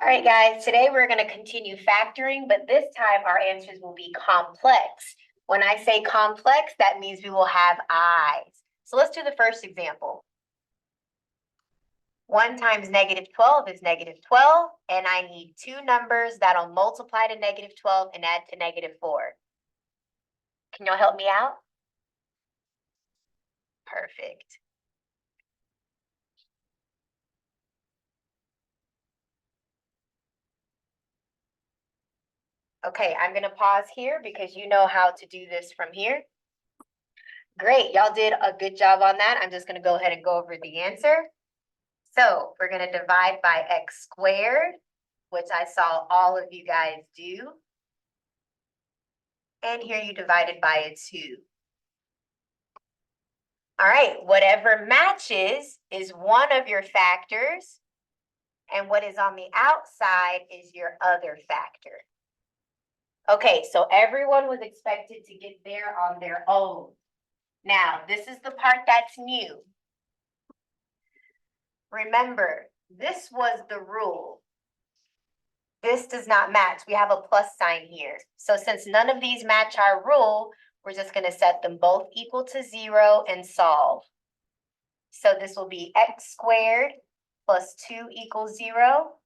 All right, guys, today we're going to continue factoring, but this time our answers will be complex. When I say complex, that means we will have i's. So let's do the first example. 1 times -12 is -12, and I need two numbers that'll multiply to -12 and add to -4. Can y'all help me out? Perfect. Okay, I'm going to pause here because you know how to do this from here. Great, y'all did a good job on that. I'm just going to go ahead and go over the answer. So we're going to divide by x squared, which I saw all of you guys do. And here you divided by a 2. All right, whatever matches is one of your factors, and what is on the outside is your other factor. Okay, so everyone was expected to get there on their own. Now, this is the part that's new. Remember, this was the rule. This does not match. We have a plus sign here. So since none of these match our rule, we're just going to set them both equal to 0 and solve. So this will be x squared plus 2 equals 0,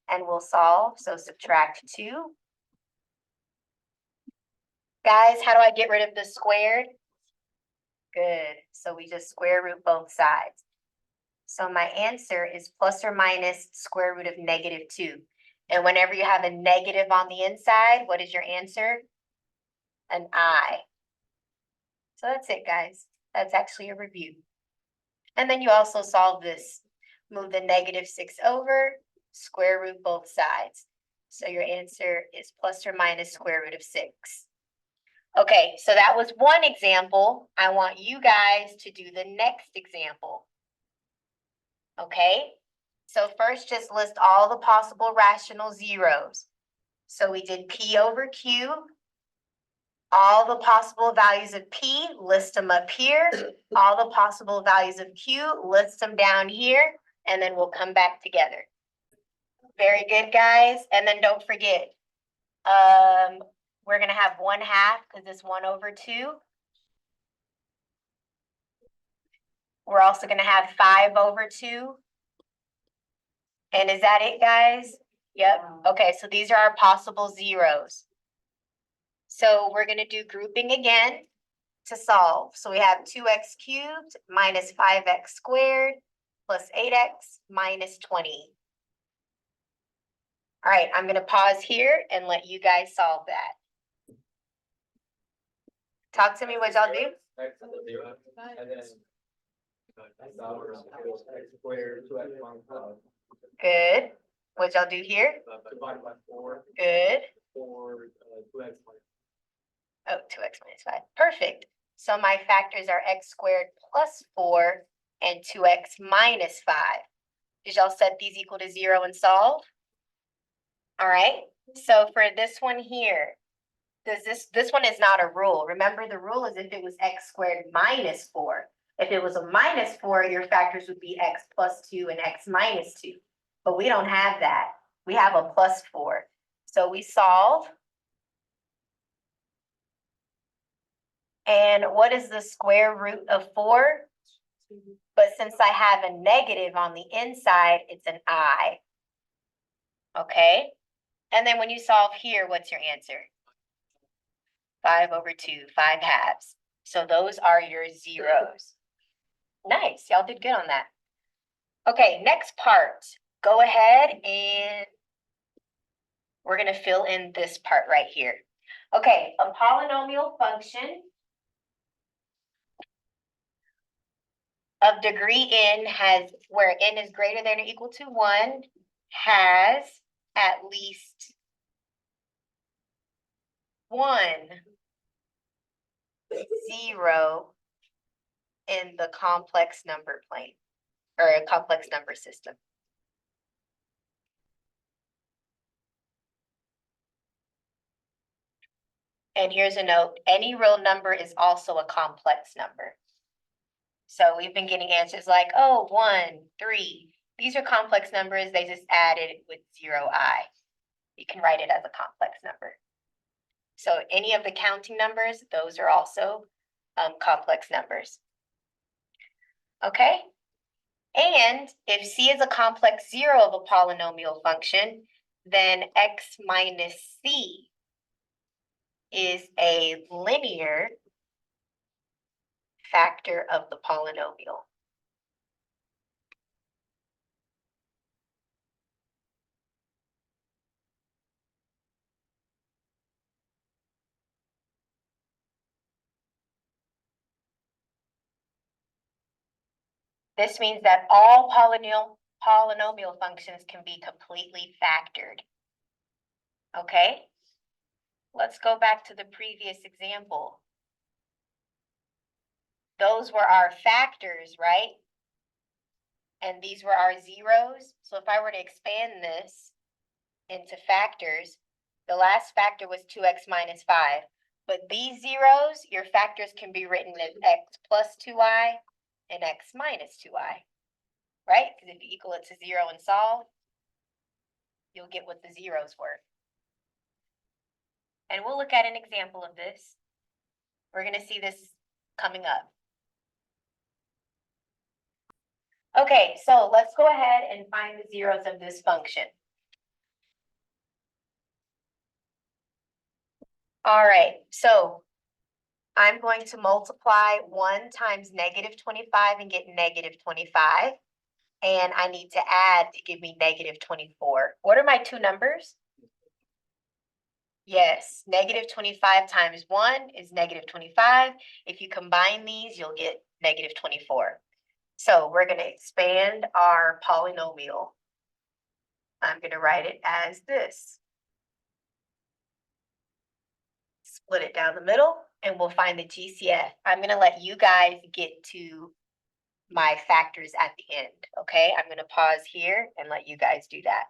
and we'll solve. So subtract 2. Guys, how do I get rid of the squared? Good. So we just square root both sides. So my answer is plus or minus square root of -2. And whenever you have a negative on the inside, what is your answer? An I. So that's it, guys. That's actually a review. And then you also solve this. Move the -6 over, square root both sides. So your answer is plus or minus square root of 6. Okay, so that was one example. I want you guys to do the next example. Okay, so first just list all the possible rational zeros. So we did P over Q. All the possible values of P, list them up here. All the possible values of Q, list them down here, and then we'll come back together. Very good, guys. And then don't forget, we're going to have 1/2 because it's 1 over 2. We're also going to have 5 over 2. And is that it, guys? Yep. Okay, so these are our possible zeros. So we're going to do grouping again to solve. So we have 2x cubed minus 5x squared plus 8x minus 20. All right, I'm going to pause here and let you guys solve that. Talk to me what y'all do. Good. What y'all do here? Good. Oh, 2x minus 5. Perfect. So my factors are x squared plus 4 and 2x minus 5. Did y'all set these equal to 0 and solve? All right. So for this one here, this one is not a rule. Remember, the rule is if it was x squared minus 4. If it was a minus 4, your factors would be x plus 2 and x minus 2. But we don't have that. We have a plus 4. So we solve. And what is the square root of 4? But since I have a negative on the inside, it's an I. Okay. And then when you solve here, what's your answer? 5 over 2, 5 halves. So those are your zeros. Nice. Y'all did good on that. Okay, next part. Go ahead and we're going to fill in this part right here. Okay, a polynomial function of degree n has, where n is greater than or equal to 1, has at least one 0 in the complex number plane or a complex number system. And here's a note, any real number is also a complex number. So we've been getting answers like, oh, 1, 3. These are complex numbers, they just added with 0i. You can write it as a complex number. So any of the counting numbers, those are also complex numbers. Okay? And if c is a complex zero of a polynomial function, then x minus c is a linear factor of the polynomial. This means that all polynomial functions can be completely factored. Okay? Let's go back to the previous example. Those were our factors, right? And these were our zeros. So if I were to expand this into factors, the last factor was 2x minus 5. But these zeros, your factors can be written as x plus 2i and x minus 2i, right? Because if you equal it to 0 and solve, you'll get what the zeros were. And we'll look at an example of this. We're going to see this coming up. Okay, so let's go ahead and find the zeros of this function. All right, so I'm going to multiply 1 times negative 25 and get negative 25. And I need to add to give me negative 24. What are my two numbers? Yes, negative 25 times 1 is negative 25. If you combine these, you'll get negative 24. So we're going to expand our polynomial. I'm going to write it as this. Split it down the middle, and we'll find the GCF. I'm going to let you guys get to my factors at the end, okay? I'm going to pause here and let you guys do that.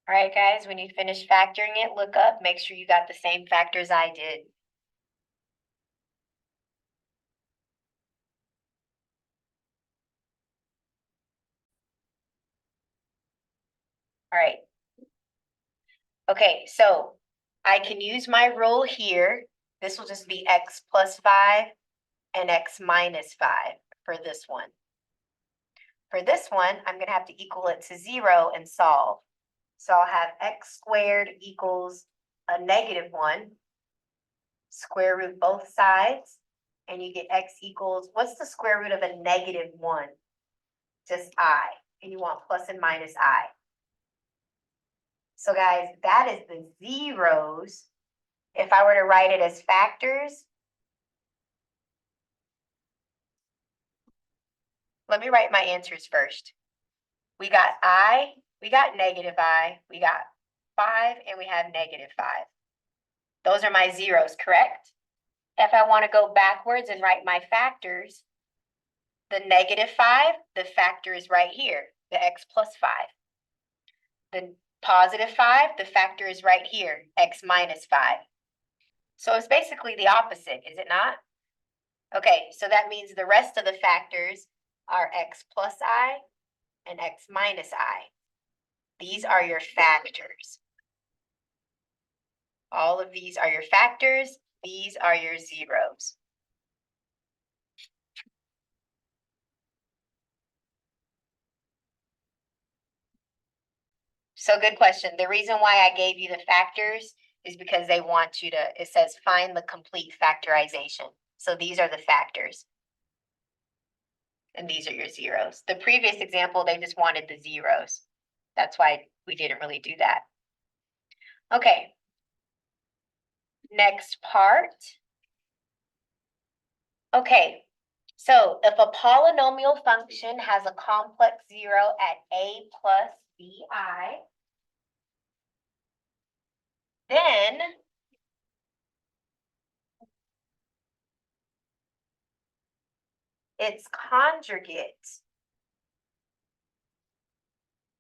All right, guys, when you finish factoring it, look up, make sure you got the same factors I did. All right. Okay, so I can use my rule here. This will just be x plus 5 and x minus 5 for this one. For this one, I'm going to have to equal it to 0 and solve. So I'll have x squared equals a negative 1. Square root both sides, and you get x equals, what's the square root of a negative 1? Just I, and you want plus and minus I. So guys, that is the zeros. If I were to write it as factors, let me write my answers first. We got I, we got negative I, we got 5, and we have negative 5. Those are my zeros, correct? If I want to go backwards and write my factors, the negative 5, the factor is right here, the x plus 5. The positive 5, the factor is right here, x minus 5. So it's basically the opposite, is it not? Okay, so that means the rest of the factors are x plus I and x minus I. These are your factors. All of these are your factors. These are your zeros. So good question. The reason why I gave you the factors is because they want you to, it says find the complete factorization. So these are the factors. And these are your zeros. The previous example, they just wanted the zeros. That's why we didn't really do that. Okay. Next part. Okay, So if a polynomial function has a complex zero at a plus bi, then its conjugate,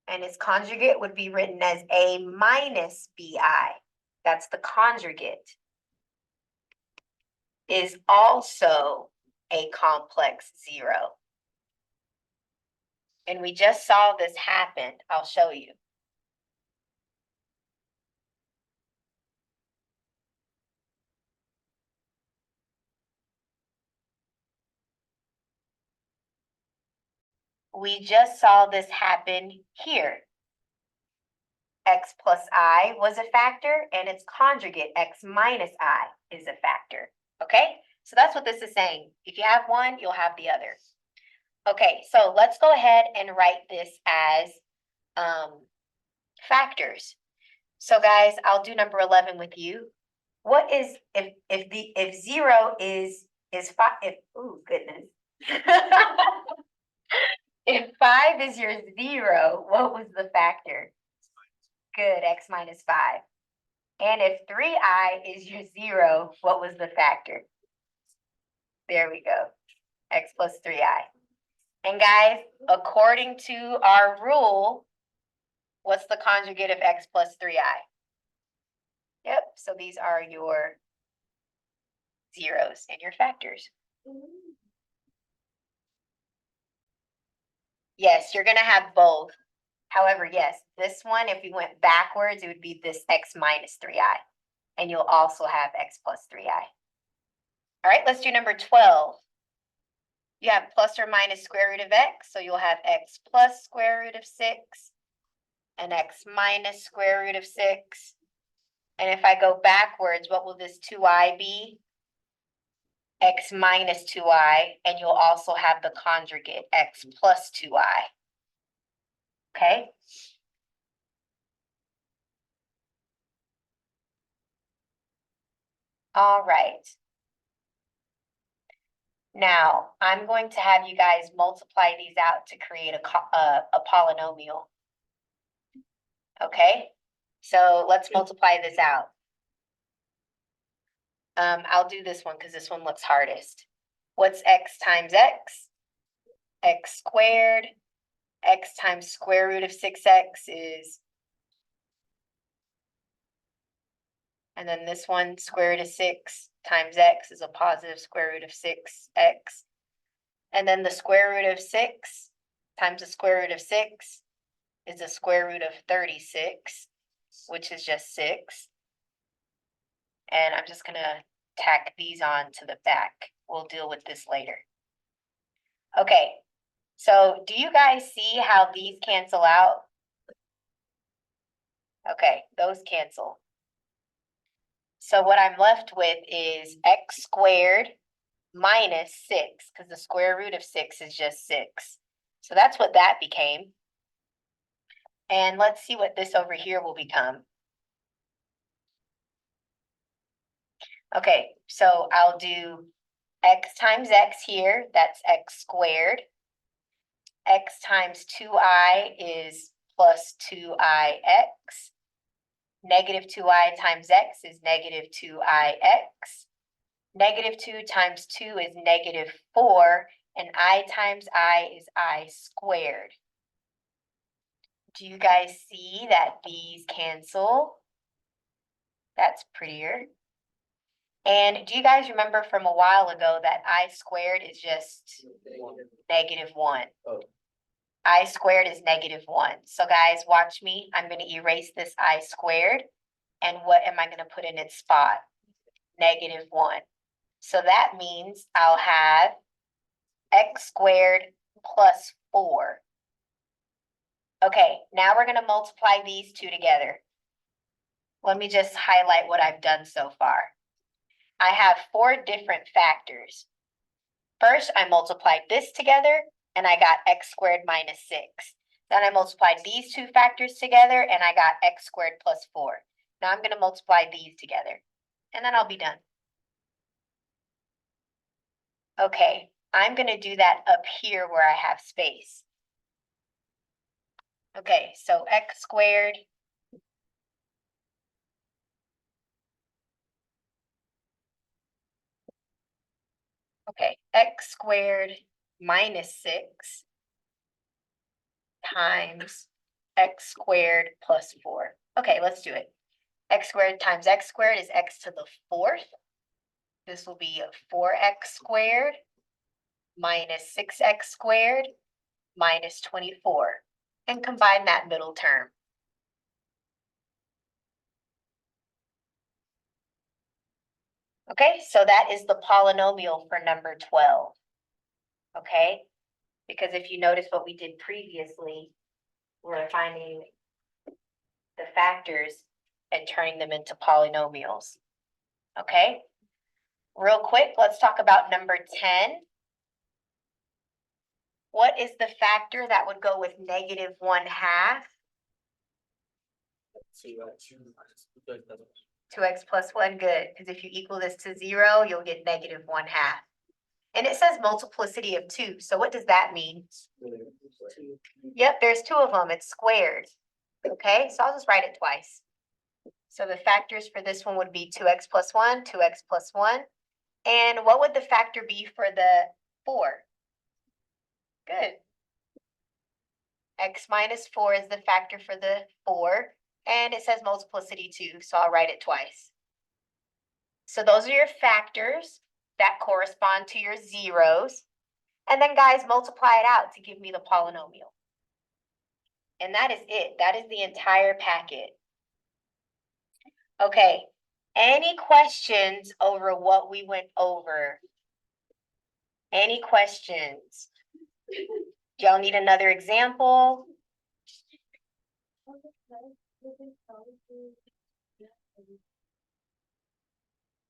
and its conjugate would be written as a minus bi. That's the conjugate, is also a complex zero. And we just saw this happen. I'll show you. We just saw this happen here. X plus I was a factor, and its conjugate, X minus I, is a factor. Okay, so that's what this is saying. If you have one, you'll have the other. Okay, so let's go ahead and write this as factors. So guys, I'll do number 11 with you. What is if zero is five? Oh goodness. If 5 is your zero, what was the factor? Good, X minus 5. And if 3i is your zero, what was the factor? There we go, X plus 3i. And guys, according to our rule, what's the conjugate of X plus 3i? Yep, so these are your zeros and your factors. Yes, you're gonna have both. However, yes, this one, if you went backwards, it would be this X minus 3i. And you'll also have X plus 3i. All right, let's do number 12. You have plus or minus square root of X, so you'll have X plus square root of 6 and X minus square root of 6. And if I go backwards, what will this 2i be? X minus 2i, and you'll also have the conjugate, X plus 2i. Okay? All right. Now, I'm going to have you guys multiply these out to create a polynomial. Okay? So let's multiply this out. I'll do this one because this one looks hardest. What's X times X? X squared. X times square root of 6x is, and then this one, square root of 6 times x is a positive square root of 6x. And then the square root of 6 times the square root of 6 is the square root of 36, which is just 6. And I'm just gonna tack these on to the back. We'll deal with this later. Okay, so do you guys see how these cancel out? Okay, those cancel. So what I'm left with is x squared minus 6, because the square root of 6 is just 6. So that's what that became. And let's see what this over here will become. Okay, so I'll do x times x here, that's x squared. X times 2i is plus 2ix. Negative 2i times x is negative 2ix. Negative 2 times 2 is negative 4, and I times I is I squared. Do you guys see that these cancel? That's prettier. And do you guys remember from a while ago that I squared is just negative 1? Oh. I squared is negative 1. So guys, watch me. I'm going to erase this I squared. And what am I going to put in its spot? Negative 1. So that means I'll have x squared plus 4. Okay, now we're going to multiply these two together. Let me just highlight what I've done so far. I have 4 different factors. First, I multiplied this together, and I got x squared minus 6. Then I multiplied these two factors together, and I got x squared plus 4. Now I'm going to multiply these together, and then I'll be done. Okay, I'm gonna do that up here where I have space. Okay, so x squared x squared minus 6 times x squared plus 4. Okay, let's do it. X squared times x squared is x to the 4th. This will be 4x squared minus 6x squared minus 24. And combine that middle term. Okay, so that is the polynomial for number 12. Okay, because if you notice what we did previously, we're finding the factors and turning them into polynomials. Okay, real quick, let's talk about number 10. What is the factor that would go with negative 1/2? 2x plus 1, good, because if you equal this to 0, you'll get negative 1/2. And it says multiplicity of 2, so what does that mean? Yep, there's 2 of them, it's squared. Okay, so I'll just write it twice. So the factors for this one would be 2x plus 1, 2x plus 1. And what would the factor be for the 4? Good. X minus 4 is the factor for the 4. And it says multiplicity 2, so I'll write it twice. So those are your factors that correspond to your zeros. And then guys, multiply it out to give me the polynomial. And that is it. That is the entire packet. Okay, any questions over what we went over? Any questions? Do y'all need another example?